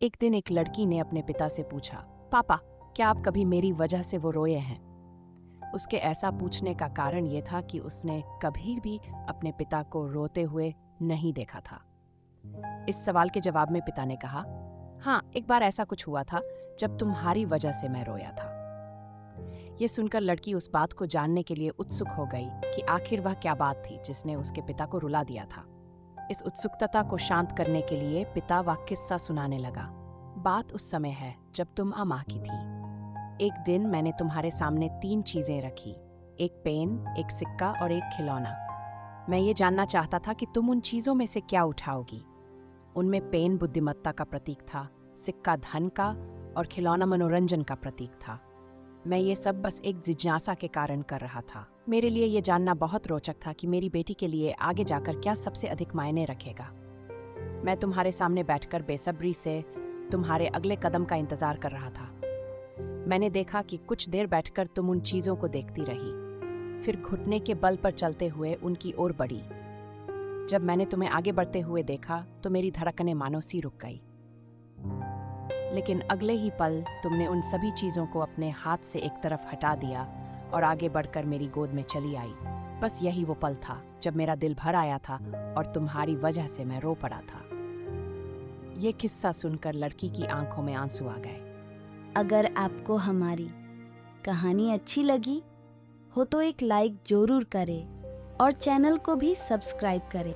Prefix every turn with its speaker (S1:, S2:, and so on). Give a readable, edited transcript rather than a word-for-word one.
S1: एक दिन एक लड़की ने अपने पिता से पूछा, पापा, क्या आप कभी मेरी वजह से वो रोए हैं? उसके ऐसा पूछने का कारण ये था कि उसने कभी भी अपने पिता को रोते हुए नहीं देखा था। इस सवाल के जवाब में पिता ने कहा, हाँ, एक बार ऐसा कुछ हुआ था जब तुम्हारी वजह से मैं रोया था। ये सुनकर लड़की उस बात को जानने के लिए उत्सुक हो गई कि आखिर वह क्या बात थी जिसने उसके पिता को रुला दिया था। इस उत्सुकता को शांत करने के लिए पिता वह किस्सा सुनाने लगा। बात उस समय है जब तुम अमां की थी। एक दिन मैंने तुम्हारे सामने 3 चीजें रखी, एक पेन, एक सिक्का और एक खिलौना। मैं ये जानना चाहता था कि तुम उन चीजों में से क्या उठाओगी। उनमें पेन बुद्धिमत्ता का प्रतीक था, सिक्का धन का और खिलौना मनोरंजन का प्रतीक था। मैं ये सब बस एक जिज्ञासा के कारण कर रहा था। मेरे लिए ये जानना बहुत रोचक था कि मेरी बेटी के लिए आगे जाकर क्या सबसे अधिक मायने रखेगा। मैं तुम्हारे सामने बैठकर बेसब्री से तुम्हारे अगले कदम का इंतजार कर रहा था। मैंने देखा कि कुछ देर बैठकर तुम उन चीजों को देखती रही, फिर घुटने के बल पर चलते हुए उनकी ओर बढ़ी। जब मैंने तुम्हें आगे बढ़ते हुए देखा तो मेरी धड़कनें मानो सी रुक गई। लेकिन अगले ही पल तुमने उन सभी चीजों को अपने हाथ से एक तरफ हटा दिया और आगे बढ़कर मेरी गोद में चली आई। बस यही वो पल था जब मेरा दिल भर आया था और तुम्हारी वजह से मैं रो पड़ा था। ये किस्सा सुनकर लड़की की आंखों में आंसू आ गए।
S2: अगर आपको हमारी कहानी अच्छी लगी हो तो एक लाइक जरूर करें और चैनल को भी सब्सक्राइब करें।